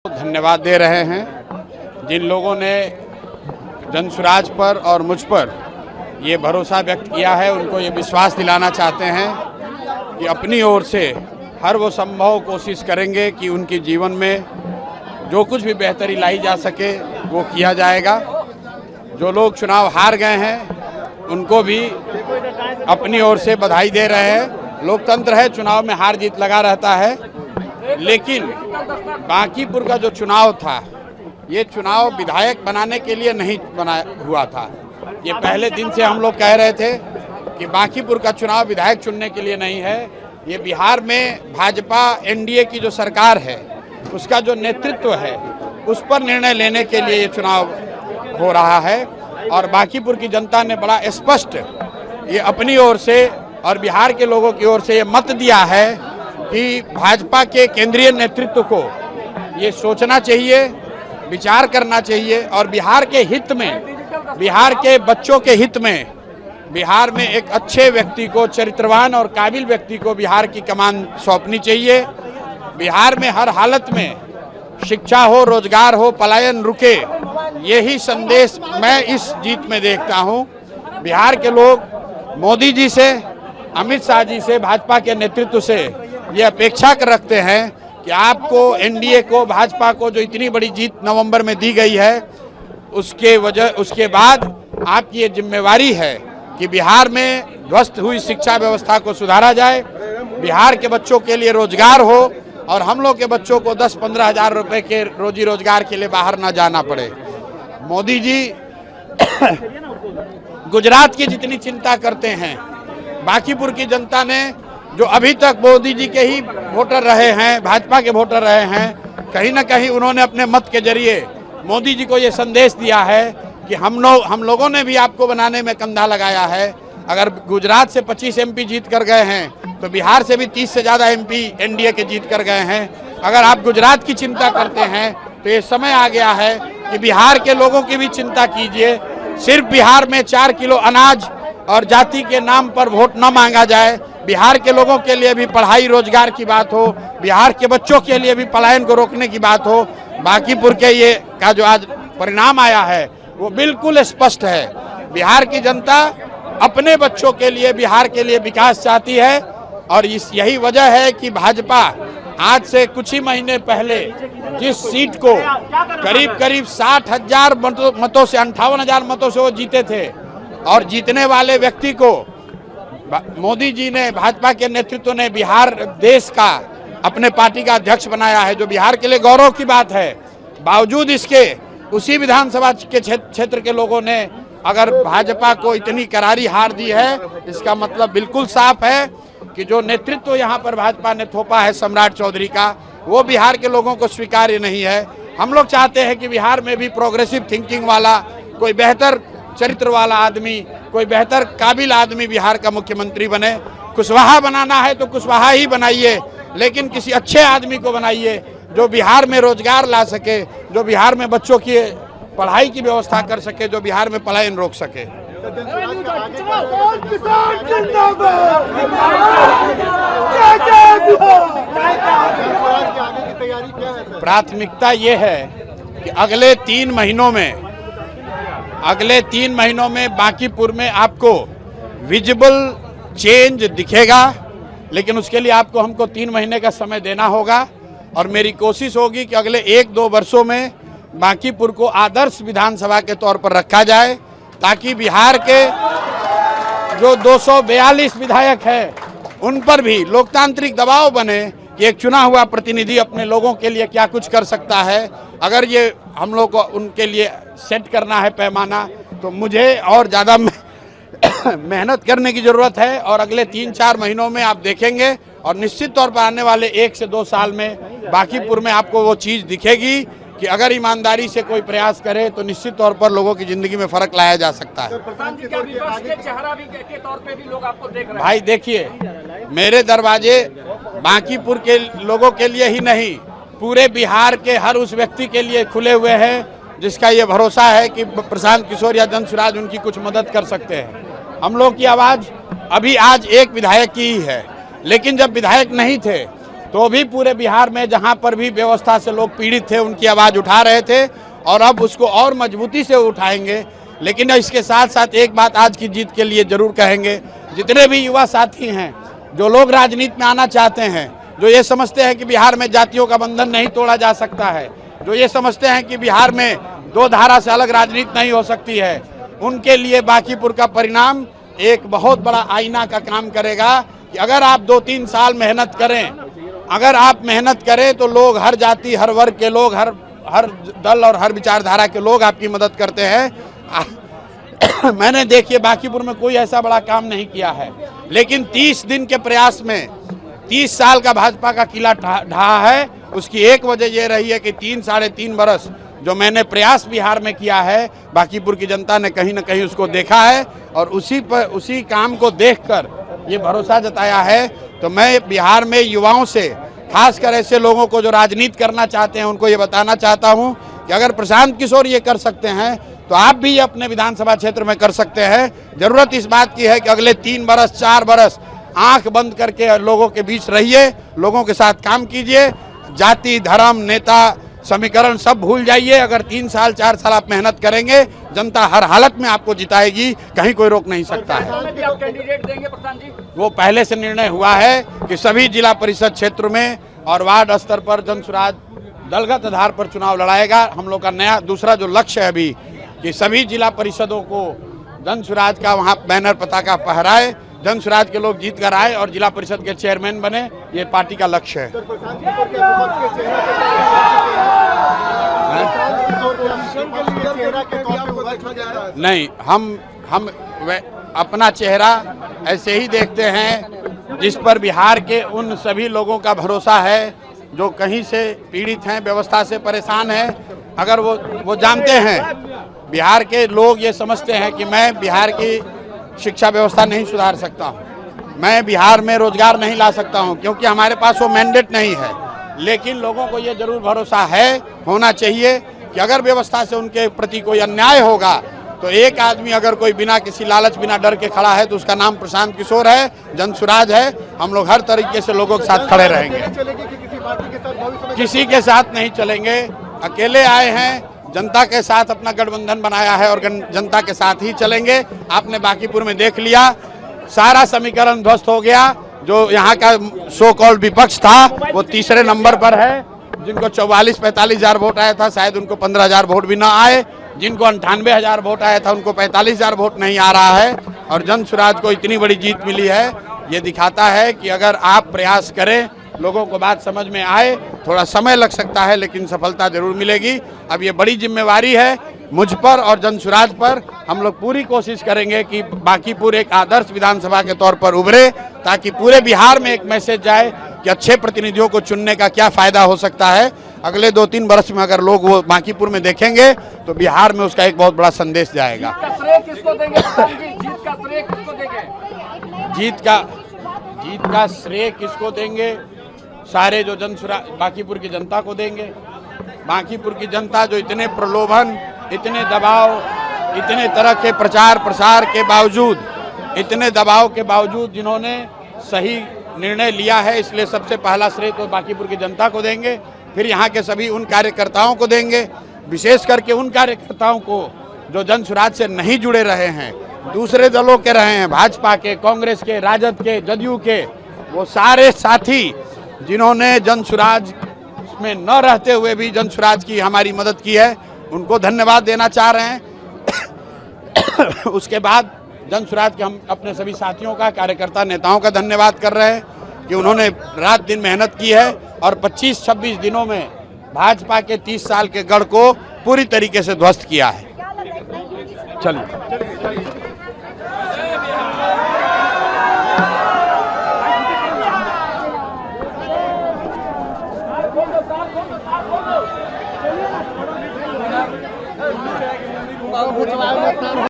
धन्यवाद दे रहे हैं जिन लोगों ने जनसुराज पर और मुझ पर ये भरोसा व्यक्त किया है। उनको ये विश्वास दिलाना चाहते हैं कि अपनी ओर से हर वो संभव कोशिश करेंगे कि उनके जीवन में जो कुछ भी बेहतरी लाई जा सके वो किया जाएगा। जो लोग चुनाव हार गए हैं उनको भी अपनी ओर से बधाई दे रहे हैं। लोकतंत्र है, चुनाव में हार जीत लगा रहता है, लेकिन बांकीपुर का जो चुनाव था ये चुनाव विधायक बनाने के लिए नहीं बना हुआ था। ये पहले दिन से हम लोग कह रहे थे कि बांकीपुर का चुनाव विधायक चुनने के लिए नहीं है। ये बिहार में भाजपा एनडीए की जो सरकार है उसका जो नेतृत्व है उस पर निर्णय लेने के लिए ये चुनाव हो रहा है। और बांकीपुर की जनता ने बड़ा स्पष्ट ये अपनी ओर से और बिहार के लोगों की ओर से ये मत दिया है कि भाजपा के केंद्रीय नेतृत्व को ये सोचना चाहिए, विचार करना चाहिए और बिहार के हित में, बिहार के बच्चों के हित में, बिहार में एक अच्छे व्यक्ति को, चरित्रवान और काबिल व्यक्ति को बिहार की कमान सौंपनी चाहिए। बिहार में हर हालत में शिक्षा हो, रोजगार हो, पलायन रुके, यही संदेश मैं इस जीत में देखता हूँ। बिहार के लोग मोदी जी से, अमित शाह जी से, भाजपा के नेतृत्व से ये अपेक्षा कर रखते हैं कि आपको, एनडीए को, भाजपा को जो इतनी बड़ी जीत नवंबर में दी गई है उसके बाद आपकी ये जिम्मेवारी है कि बिहार में ध्वस्त हुई शिक्षा व्यवस्था को सुधारा जाए, बिहार के बच्चों के लिए रोजगार हो और हम लोग के बच्चों को 10-15 हज़ार रुपए के रोजी रोजगार के लिए बाहर ना जाना पड़े। मोदी जी गुजरात की जितनी चिंता करते हैं, बांकीपुर की जनता ने जो अभी तक मोदी जी के ही वोटर रहे हैं, भाजपा के वोटर रहे हैं, कहीं ना कहीं उन्होंने अपने मत के जरिए मोदी जी को ये संदेश दिया है कि हम लोगों ने भी आपको बनाने में कंधा लगाया है। अगर गुजरात से 25 एमपी जीत कर गए हैं तो बिहार से भी 30 से ज़्यादा एमपी एनडीए के जीत कर गए हैं। अगर आप गुजरात की चिंता करते हैं तो ये समय आ गया है कि बिहार के लोगों की भी चिंता कीजिए। सिर्फ बिहार में 4 किलो अनाज और जाति के नाम पर वोट न मांगा जाए। बिहार के लोगों के लिए भी पढ़ाई रोजगार की बात हो, बिहार के बच्चों के लिए भी पलायन को रोकने की बात हो। बांकीपुर के ये का जो आज परिणाम आया है वो बिल्कुल स्पष्ट है। बिहार की जनता अपने बच्चों के लिए, बिहार के लिए विकास चाहती है और यही वजह है कि भाजपा आज से कुछ ही महीने पहले जिस सीट को करीब 60,000 मतों से, 58,000 मतों से वो जीते थे और जीतने वाले व्यक्ति को मोदी जी ने, भाजपा के नेतृत्व ने बिहार देश का अपने पार्टी का अध्यक्ष बनाया है, जो बिहार के लिए गौरव की बात है। बावजूद इसके उसी विधानसभा के क्षेत्र के लोगों ने अगर भाजपा को इतनी करारी हार दी है, इसका मतलब बिल्कुल साफ है कि जो नेतृत्व यहाँ पर भाजपा ने थोपा है सम्राट चौधरी का, वो बिहार के लोगों को स्वीकार्य नहीं है। हम लोग चाहते हैं कि बिहार में भी प्रोग्रेसिव थिंकिंग वाला, कोई बेहतर चरित्र वाला आदमी, कोई बेहतर काबिल आदमी बिहार का मुख्यमंत्री बने। कुशवाहा बनाना है तो कुशवाहा ही बनाइए, लेकिन किसी अच्छे आदमी को बनाइए जो बिहार में रोजगार ला सके, जो बिहार में बच्चों की पढ़ाई की व्यवस्था कर सके, जो बिहार में पलायन रोक सके। प्राथमिकता ये है कि अगले 3 महीनों में बांकीपुर में आपको विजिबल चेंज दिखेगा, लेकिन उसके लिए हमको 3 महीने का समय देना होगा और मेरी कोशिश होगी कि अगले 1-2 वर्षों में बांकीपुर को आदर्श विधानसभा के तौर पर रखा जाए, ताकि बिहार के जो 242 विधायक हैं उन पर भी लोकतांत्रिक दबाव बने कि एक चुना हुआ प्रतिनिधि अपने लोगों के लिए क्या कुछ कर सकता है। अगर ये हम लोग को उनके लिए सेट करना है पैमाना, तो मुझे और ज़्यादा मेहनत करने की ज़रूरत है और अगले 3-4 महीनों में आप देखेंगे और निश्चित तौर पर आने वाले 1 से 2 साल में बांकीपुर में आपको वो चीज़ दिखेगी कि अगर ईमानदारी से कोई प्रयास करे तो निश्चित तौर पर लोगों की ज़िंदगी में फ़र्क लाया जा सकता है। भाई देखिए, मेरे दरवाजे बांकीपुर के लोगों के लिए ही नहीं, पूरे बिहार के हर उस व्यक्ति के लिए खुले हुए हैं जिसका ये भरोसा है कि प्रशांत किशोर या जनसुराज उनकी कुछ मदद कर सकते हैं। हम लोग की आवाज़ अभी आज एक विधायक की ही है, लेकिन जब विधायक नहीं थे तो भी पूरे बिहार में जहां पर भी व्यवस्था से लोग पीड़ित थे उनकी आवाज़ उठा रहे थे और अब उसको और मजबूती से उठाएंगे। लेकिन इसके साथ साथ एक बात आज की जीत के लिए जरूर कहेंगे, जितने भी युवा साथी हैं जो लोग राजनीति में आना चाहते हैं, जो ये समझते हैं कि बिहार में जातियों का बंधन नहीं तोड़ा जा सकता है, जो ये समझते हैं कि बिहार में दो धारा से अलग राजनीति नहीं हो सकती है, उनके लिए बांकीपुर का परिणाम एक बहुत बड़ा आईना का काम करेगा कि अगर आप 2-3 साल मेहनत करें, अगर आप मेहनत करें तो लोग, हर जाति, हर वर्ग के लोग, हर दल और हर विचारधारा के लोग आपकी मदद करते हैं। मैंने देखिए बांकीपुर में कोई ऐसा बड़ा काम नहीं किया है, लेकिन 30 दिन के प्रयास में 30 साल का भाजपा का किला ढहा है। उसकी एक वजह यह रही है कि 3-3.5 बरस जो मैंने प्रयास बिहार में किया है, बांकीपुर की जनता ने कहीं न कहीं उसको देखा है और उसी काम को देखकर ये भरोसा जताया है। तो मैं बिहार में युवाओं से, खासकर ऐसे लोगों को जो राजनीति करना चाहते हैं, उनको ये बताना चाहता हूं कि अगर प्रशांत किशोर ये कर सकते हैं तो आप भी अपने विधानसभा क्षेत्र में कर सकते हैं। जरूरत इस बात की है कि अगले 3 बरस 4 बरस आंख बंद करके लोगों के बीच रहिए, लोगों के साथ काम कीजिए, जाति, धर्म, नेता, समीकरण सब भूल जाइए। अगर 3 साल 4 साल आप मेहनत करेंगे, जनता हर हालत में आपको जिताएगी, कहीं कोई रोक नहीं सकता है। वो पहले से निर्णय हुआ है कि सभी जिला परिषद क्षेत्र में और वार्ड स्तर पर जनसुराज दलगत आधार पर चुनाव लड़ाएगा। हम लोग का नया दूसरा जो लक्ष्य है अभी कि सभी जिला परिषदों को जनसुराज का वहाँ बैनर पताका फहराए, जनसुराज के लोग जीत कर आए और जिला परिषद के चेयरमैन बने, ये पार्टी का लक्ष्य है। नहीं, हम अपना चेहरा ऐसे ही देखते हैं जिस पर बिहार के उन सभी लोगों का भरोसा है जो कहीं से पीड़ित हैं, व्यवस्था से परेशान हैं। अगर वो जानते हैं, बिहार के लोग ये समझते हैं कि मैं बिहार की शिक्षा व्यवस्था नहीं सुधार सकता हूँ, मैं बिहार में रोजगार नहीं ला सकता हूँ, क्योंकि हमारे पास वो मैंडेट नहीं है। लेकिन लोगों को ये जरूर भरोसा है, होना चाहिए कि अगर व्यवस्था से उनके प्रति कोई अन्याय होगा तो एक आदमी अगर कोई बिना किसी लालच, बिना डर के खड़ा है तो उसका नाम प्रशांत किशोर है, जनसुराज है। हम लोग हर तरीके से लोगों के साथ खड़े रहेंगे, किसी के साथ नहीं चलेंगे। अकेले आए हैं, जनता के साथ अपना गठबंधन बनाया है और जनता के साथ ही चलेंगे। आपने बांकीपुर में देख लिया, सारा समीकरण ध्वस्त हो गया। जो यहाँ का सो कॉल्ड विपक्ष था वो तीसरे नंबर पर है। जिनको 44-45 हज़ार वोट आया था, शायद उनको 15 हज़ार वोट भी ना आए। जिनको 98 हज़ार वोट आया था, उनको 45 हज़ार वोट नहीं आ रहा है। और जनसुराज को इतनी बड़ी जीत मिली है। ये दिखाता है कि अगर आप प्रयास करें, लोगों को बात समझ में आए, थोड़ा समय लग सकता है लेकिन सफलता जरूर मिलेगी। अब ये बड़ी जिम्मेवारी है मुझ पर और जनसुराज पर। हम लोग पूरी कोशिश करेंगे कि बांकीपुर एक आदर्श विधानसभा के तौर पर उभरे, ताकि पूरे बिहार में एक मैसेज जाए कि अच्छे प्रतिनिधियों को चुनने का क्या फायदा हो सकता है। अगले 2-3 वर्ष में अगर लोग वो बांकीपुर में देखेंगे तो बिहार में उसका एक बहुत बड़ा संदेश जाएगा। जीत का श्रेय किसको देंगे? सारे जो जनसुराज बांकीपुर की जनता को देंगे। बांकीपुर की जनता जो इतने प्रलोभन, इतने दबाव, इतने तरह के प्रचार प्रसार के बावजूद, इतने दबाव के बावजूद जिन्होंने सही निर्णय लिया है, इसलिए सबसे पहला श्रेय तो बांकीपुर की जनता को देंगे। फिर यहाँ के सभी उन कार्यकर्ताओं को देंगे, विशेष करके उन कार्यकर्ताओं को जो जनसुराज से नहीं जुड़े रहे हैं, दूसरे दलों के रहे हैं, भाजपा के, कांग्रेस के, राजद के, जदयू के, वो सारे साथी जिन्होंने जनसुराज में न रहते हुए भी जनसुराज की हमारी मदद की है, उनको धन्यवाद देना चाह रहे हैं। उसके बाद जनसुराज के हम अपने सभी साथियों का, कार्यकर्ता नेताओं का धन्यवाद कर रहे हैं कि उन्होंने रात दिन मेहनत की है और 25-26 दिनों में भाजपा के 30 साल के गढ़ को पूरी तरीके से ध्वस्त किया है। चलिए